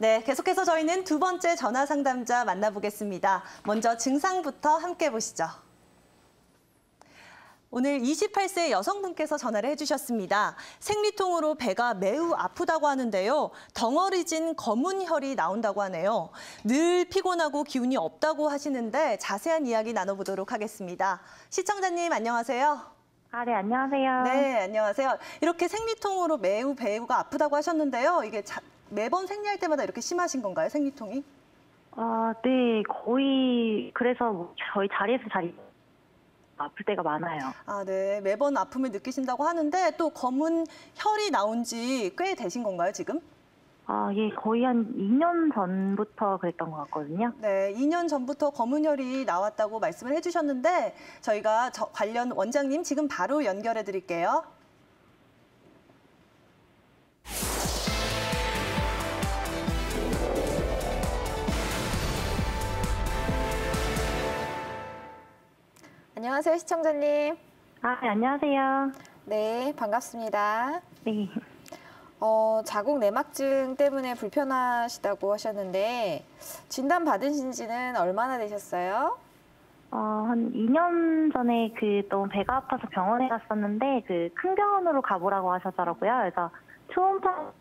네, 계속해서 저희는 두 번째 전화 상담자 만나보겠습니다. 먼저 증상부터 함께 보시죠. 오늘 28세 여성분께서 전화를 해주셨습니다. 생리통으로 배가 매우 아프다고 하는데요. 덩어리진 검은 혈이 나온다고 하네요. 늘 피곤하고 기운이 없다고 하시는데 자세한 이야기 나눠보도록 하겠습니다. 시청자님 안녕하세요. 네, 안녕하세요. 네, 안녕하세요. 이렇게 생리통으로 매우 배가 아프다고 하셨는데요. 이게 매번 생리할 때마다 이렇게 심하신 건가요, 생리통이? 네, 거의 그래서 저희 자리에서 아플 때가 많아요. 네. 매번 아픔을 느끼신다고 하는데 또 검은 혈이 나온 지 꽤 되신 건가요, 지금? 예, 거의 한 2년 전부터 그랬던 것 같거든요. 네, 2년 전부터 검은 혈이 나왔다고 말씀을 해주셨는데 저희가 관련 원장님 지금 바로 연결해 드릴게요. 안녕하세요, 시청자님. 네, 안녕하세요. 네, 반갑습니다. 네. 자궁 내막증 때문에 불편하시다고 하셨는데 진단 받으신 지는 얼마나 되셨어요? 한 2년 전에 너무 배가 아파서 병원에 갔었는데 큰 병원으로 가보라고 하셨더라고요. 그래서 초음파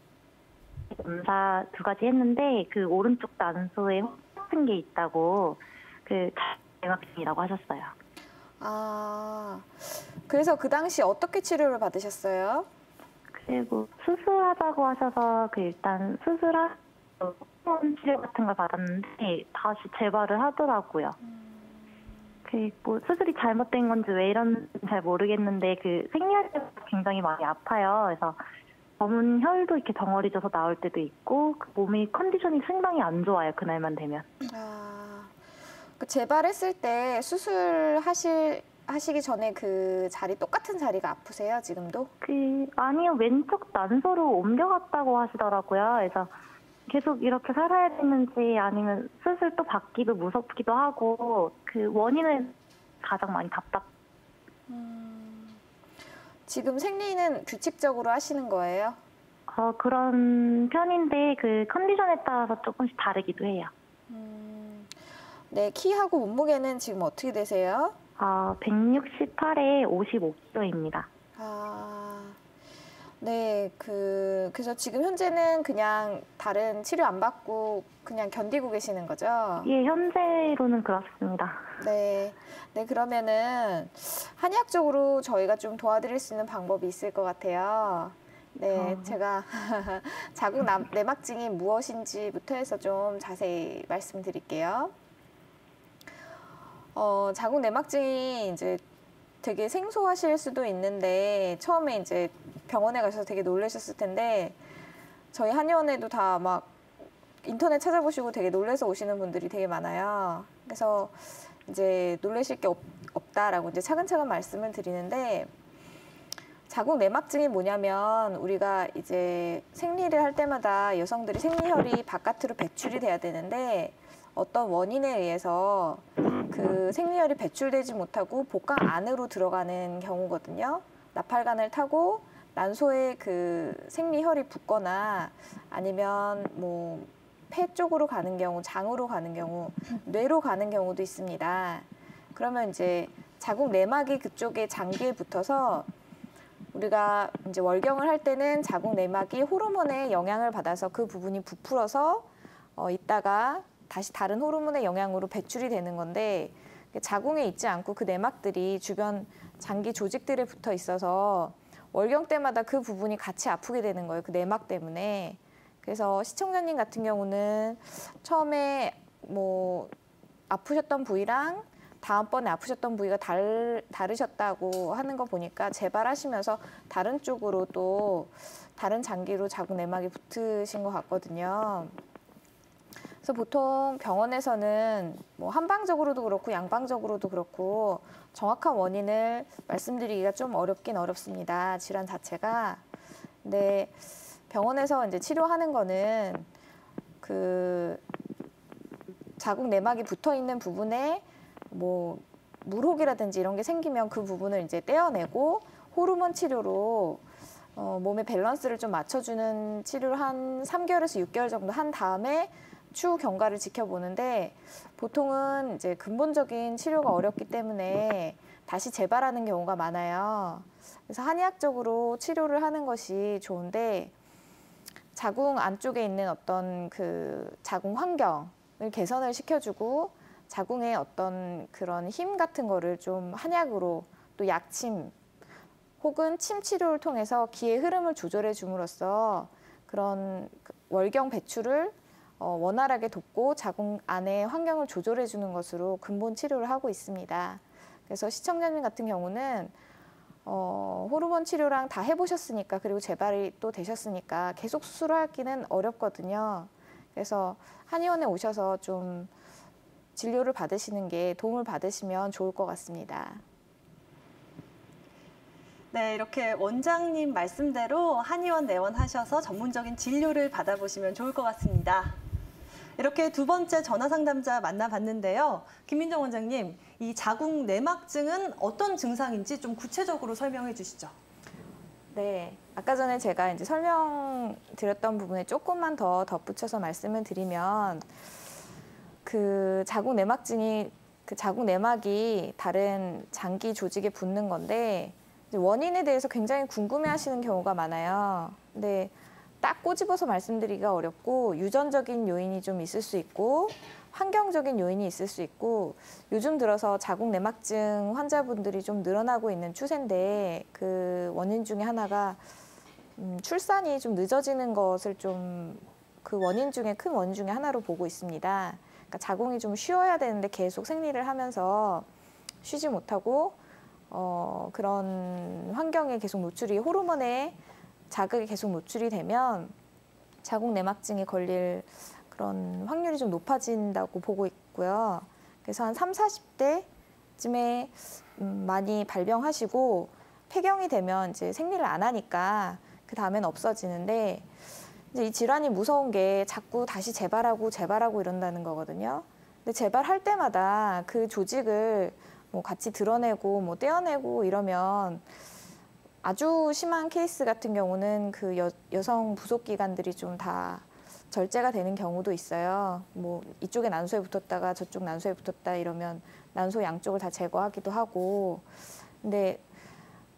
검사 2가지 했는데 오른쪽 난소에 혹 같은 게 있다고 내막증이라고 하셨어요. 그래서 그 당시 어떻게 치료를 받으셨어요? 그리고 수술하자고 하셔서 일단 수술하고 호르몬 치료 같은 걸 받았는데 다시 재발을 하더라고요. 그리고 수술이 잘못된 건지 왜 이런지 잘 모르겠는데 생리할 때 굉장히 많이 아파요. 그래서 검은 혈도 이렇게 덩어리져서 나올 때도 있고 몸의 컨디션이 상당히 안 좋아요. 그날만 되면. 재발했을 때 수술하시기 전에 그 자리 똑같은 자리가 아프세요, 지금도? 아니요, 왼쪽 난소로 옮겨갔다고 하시더라고요. 그래서 계속 이렇게 살아야 되는지 아니면 수술 또 받기도 무섭기도 하고 원인은 가장 많이 답답. 지금 생리는 규칙적으로 하시는 거예요? 그런 편인데 컨디션에 따라서 조금씩 다르기도 해요. 네, 키하고 몸무게는 지금 어떻게 되세요? 168에 55kg입니다. 네, 그래서 지금 현재는 그냥 다른 치료 안 받고 그냥 견디고 계시는 거죠? 예, 현재로는 그렇습니다. 네, 그러면은 한의학적으로 저희가 좀 도와드릴 수 있는 방법이 있을 것 같아요. 네, 제가 자궁 내막증이 무엇인지부터 해서 좀 자세히 말씀드릴게요. 자궁 내막증이 이제 되게 생소하실 수도 있는데 처음에 이제 병원에 가셔서 되게 놀라셨을 텐데 저희 한의원에도 다 막 인터넷 찾아보시고 되게 놀라서 오시는 분들이 되게 많아요. 그래서 이제 놀라실 게 없다라고 이제 차근차근 말씀을 드리는데 자궁 내막증이 뭐냐면 우리가 이제 생리를 할 때마다 여성들이 생리혈이 바깥으로 배출이 돼야 되는데 어떤 원인에 의해서 생리혈이 배출되지 못하고 복강 안으로 들어가는 경우거든요. 나팔관을 타고 난소에 생리혈이 붙거나 아니면 폐 쪽으로 가는 경우, 장으로 가는 경우, 뇌로 가는 경우도 있습니다. 그러면 이제 자궁 내막이 그쪽에 장기에 붙어서 우리가 이제 월경을 할 때는 자궁 내막이 호르몬의 영향을 받아서 그 부분이 부풀어서 있다가 다시 다른 호르몬의 영향으로 배출이 되는 건데 자궁에 있지 않고 그 내막들이 주변 장기 조직들에 붙어 있어서 월경 때마다 그 부분이 같이 아프게 되는 거예요. 그 내막 때문에. 그래서 시청자님 같은 경우는 처음에 아프셨던 부위랑 다음번에 아프셨던 부위가 다르셨다고 하는 거 보니까 재발하시면서 다른 쪽으로 또 다른 장기로 자궁 내막이 붙으신 것 같거든요. 그래서 보통 병원에서는 한방적으로도 그렇고 양방적으로도 그렇고 정확한 원인을 말씀드리기가 좀 어렵긴 어렵습니다. 질환 자체가. 근데 병원에서 이제 치료하는 거는 자궁 내막이 붙어 있는 부분에 물혹이라든지 이런 게 생기면 그 부분을 이제 떼어내고 호르몬 치료로 몸의 밸런스를 좀 맞춰주는 치료를 한 3개월에서 6개월 정도 한 다음에 추후 경과를 지켜보는데 보통은 이제 근본적인 치료가 어렵기 때문에 다시 재발하는 경우가 많아요. 그래서 한의학적으로 치료를 하는 것이 좋은데 자궁 안쪽에 있는 어떤 그 자궁 환경을 개선을 시켜주고 자궁의 어떤 그런 힘 같은 거를 좀 한약으로 또 약침 혹은 침 치료를 통해서 기의 흐름을 조절해 줌으로써 그런 월경 배출을 원활하게 돕고 자궁 안의 환경을 조절해 주는 것으로 근본 치료를 하고 있습니다. 그래서 시청자님 같은 경우는 호르몬 치료랑 다 해보셨으니까 그리고 재발이 또 되셨으니까 계속 수술하기는 어렵거든요. 그래서 한의원에 오셔서 좀 진료를 받으시는 게 도움을 받으시면 좋을 것 같습니다. 네, 이렇게 원장님 말씀대로 한의원 내원하셔서 전문적인 진료를 받아보시면 좋을 것 같습니다. 이렇게 두 번째 전화 상담자 만나봤는데요. 김민정 원장님, 이 자궁 내막증은 어떤 증상인지 좀 구체적으로 설명해 주시죠. 네, 아까 전에 제가 이제 설명드렸던 부분에 조금만 더 덧붙여서 말씀을 드리면 그 자궁 내막증이 그 자궁 내막이 다른 장기 조직에 붙는 건데 원인에 대해서 굉장히 궁금해하시는 경우가 많아요. 근데 딱 꼬집어서 말씀드리기가 어렵고 유전적인 요인이 좀 있을 수 있고 환경적인 요인이 있을 수 있고 요즘 들어서 자궁 내막증 환자분들이 좀 늘어나고 있는 추세인데 그 원인 중에 하나가 출산이 좀 늦어지는 것을 좀 그 원인 중에 큰 원인 중에 하나로 보고 있습니다. 그러니까 자궁이 좀 쉬어야 되는데 계속 생리를 하면서 쉬지 못하고 그런 환경에 계속 노출이 호르몬에 자극이 계속 노출이 되면 자궁 내막증이 걸릴 그런 확률이 좀 높아진다고 보고 있고요. 그래서 한 30, 40대쯤에 많이 발병하시고 폐경이 되면 이제 생리를 안 하니까 그 다음엔 없어지는데 이제 이 질환이 무서운 게 자꾸 다시 재발하고 이런다는 거거든요. 근데 재발할 때마다 그 조직을 뭐 같이 드러내고 뭐 떼어내고 이러면 아주 심한 케이스 같은 경우는 그 여성 부속 기관들이 좀 다 절제가 되는 경우도 있어요. 뭐 이쪽에 난소에 붙었다가 저쪽 난소에 붙었다 이러면 난소 양쪽을 다 제거하기도 하고. 근데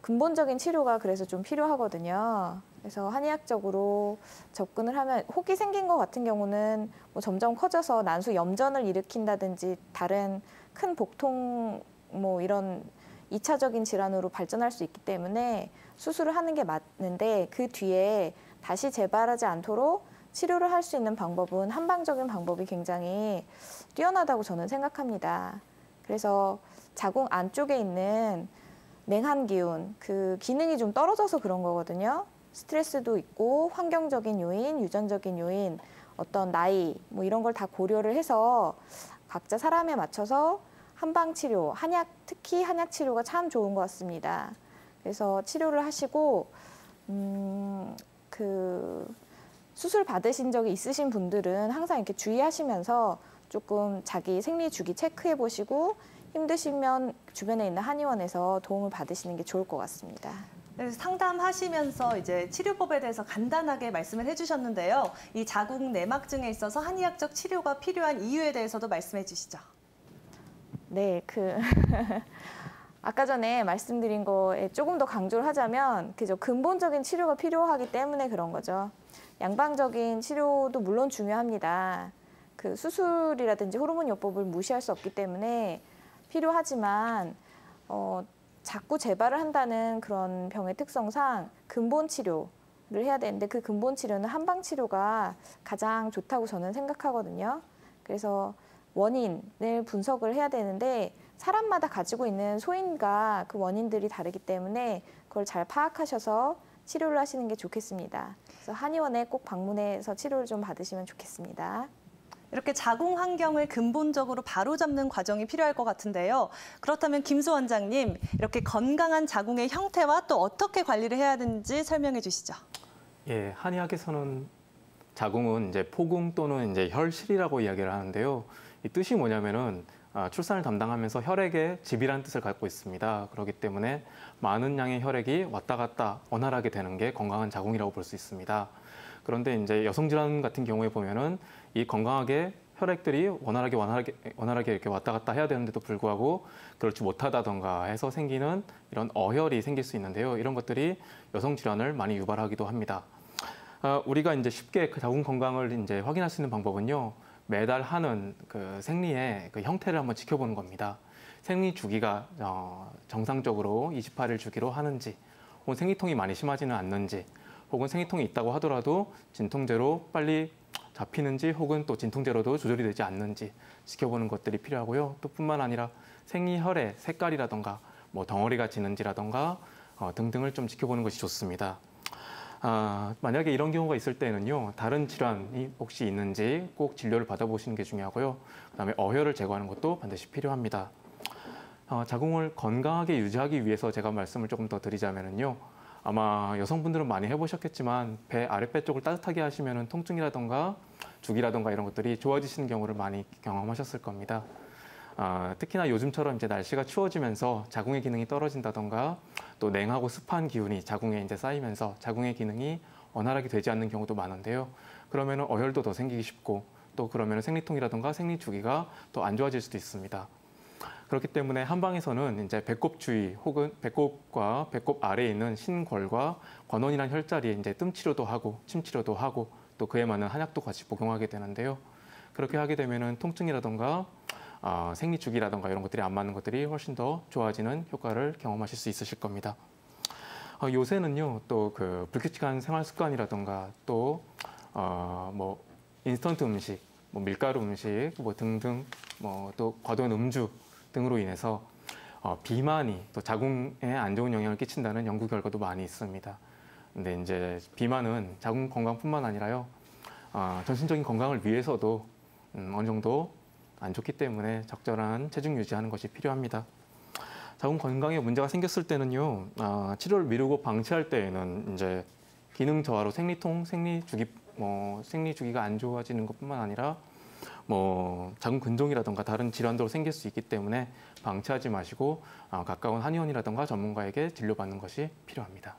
근본적인 치료가 그래서 좀 필요하거든요. 그래서 한의학적으로 접근을 하면 혹이 생긴 것 같은 경우는 뭐 점점 커져서 난소 염전을 일으킨다든지 다른 큰 복통 뭐 이런 2차적인 질환으로 발전할 수 있기 때문에 수술을 하는 게 맞는데 그 뒤에 다시 재발하지 않도록 치료를 할 수 있는 방법은 한방적인 방법이 굉장히 뛰어나다고 저는 생각합니다. 그래서 자궁 안쪽에 있는 냉한 기운, 그 기능이 좀 떨어져서 그런 거거든요. 스트레스도 있고 환경적인 요인, 유전적인 요인, 어떤 나이 뭐 이런 걸 다 고려를 해서 각자 사람에 맞춰서 한방 치료, 한약, 특히 한약 치료가 참 좋은 것 같습니다. 그래서 치료를 하시고 그 수술 받으신 적이 있으신 분들은 항상 이렇게 주의하시면서 조금 자기 생리 주기 체크해 보시고 힘드시면 주변에 있는 한의원에서 도움을 받으시는 게 좋을 것 같습니다. 그래서 상담하시면서 이제 치료법에 대해서 간단하게 말씀을 해주셨는데요. 이 자궁 내막증에 있어서 한의학적 치료가 필요한 이유에 대해서도 말씀해 주시죠. 네, 아까 전에 말씀드린 거에 조금 더 강조를 하자면 그죠, 근본적인 치료가 필요하기 때문에 그런 거죠. 양방적인 치료도 물론 중요합니다. 그 수술이라든지 호르몬 요법을 무시할 수 없기 때문에 필요하지만 자꾸 재발을 한다는 그런 병의 특성상 근본 치료를 해야 되는데 그 근본 치료는 한방 치료가 가장 좋다고 저는 생각하거든요. 그래서 원인을 분석을 해야 되는데 사람마다 가지고 있는 소인과 그 원인들이 다르기 때문에 그걸 잘 파악하셔서 치료를 하시는 게 좋겠습니다. 그래서 한의원에 꼭 방문해서 치료를 좀 받으시면 좋겠습니다. 이렇게 자궁 환경을 근본적으로 바로잡는 과정이 필요할 것 같은데요. 그렇다면 김수 원장님, 이렇게 건강한 자궁의 형태와 또 어떻게 관리를 해야 되는지 설명해 주시죠. 예, 한의학에서는 자궁은 이제 포궁 또는 이제 혈실이라고 이야기를 하는데요. 이 뜻이 뭐냐면은 출산을 담당하면서 혈액에 집이라는 뜻을 갖고 있습니다. 그렇기 때문에 많은 양의 혈액이 왔다 갔다 원활하게 되는 게 건강한 자궁이라고 볼 수 있습니다. 그런데 이제 여성 질환 같은 경우에 보면은 이 건강하게 혈액들이 원활하게 이렇게 왔다 갔다 해야 되는데도 불구하고 그렇지 못하다던가 해서 생기는 이런 어혈이 생길 수 있는데요. 이런 것들이 여성 질환을 많이 유발하기도 합니다. 우리가 이제 쉽게 그 자궁 건강을 이제 확인할 수 있는 방법은요. 매달 하는 그 생리의 그 형태를 한번 지켜보는 겁니다. 생리 주기가 정상적으로 28일 주기로 하는지, 혹은 생리통이 많이 심하지는 않는지, 혹은 생리통이 있다고 하더라도 진통제로 빨리 잡히는지, 혹은 또 진통제로도 조절이 되지 않는지 지켜보는 것들이 필요하고요. 또 뿐만 아니라 생리혈의 색깔이라던가 뭐 덩어리가 지는지라던가 등등을 좀 지켜보는 것이 좋습니다. 만약에 이런 경우가 있을 때는요, 다른 질환이 혹시 있는지 꼭 진료를 받아보시는 게 중요하고요. 그다음에 어혈을 제거하는 것도 반드시 필요합니다. 자궁을 건강하게 유지하기 위해서 제가 말씀을 조금 더 드리자면요, 아마 여성분들은 많이 해보셨겠지만 배 아랫배 쪽을 따뜻하게 하시면은 통증이라던가 주기라던가 이런 것들이 좋아지시는 경우를 많이 경험하셨을 겁니다. 특히나 요즘처럼 이제 날씨가 추워지면서 자궁의 기능이 떨어진다던가 또 냉하고 습한 기운이 자궁에 이제 쌓이면서 자궁의 기능이 원활하게 되지 않는 경우도 많은데요. 그러면은 어혈도 더 생기기 쉽고 또 그러면은 생리통이라던가 생리 주기가 또 안 좋아질 수도 있습니다. 그렇기 때문에 한방에서는 이제 배꼽 주위 혹은 배꼽과 배꼽 아래에 있는 신골과 관원이라는 혈자리에 이제 뜸 치료도 하고 침 치료도 하고 또 그에 맞는 한약도 같이 복용하게 되는데요. 그렇게 하게 되면은 통증이라던가 생리 주기라던가 이런 것들이 안 맞는 것들이 훨씬 더 좋아지는 효과를 경험하실 수 있으실 겁니다. 요새는요, 또 그 불규칙한 생활 습관이라던가 또 뭐 인스턴트 음식, 뭐 밀가루 음식, 뭐 등등, 뭐 또 과도한 음주 등으로 인해서 비만이 또 자궁에 안 좋은 영향을 끼친다는 연구 결과도 많이 있습니다. 근데 이제 비만은 자궁 건강뿐만 아니라요, 전신적인 건강을 위해서도 어느 정도 안 좋기 때문에 적절한 체중 유지하는 것이 필요합니다. 자궁 건강에 문제가 생겼을 때는요, 치료를 미루고 방치할 때에는 이제 기능 저하로 생리통, 생리 주기가 안 좋아지는 것뿐만 아니라 뭐 자궁 근종이라던가 다른 질환도 생길 수 있기 때문에 방치하지 마시고 가까운 한의원이라던가 전문가에게 진료받는 것이 필요합니다.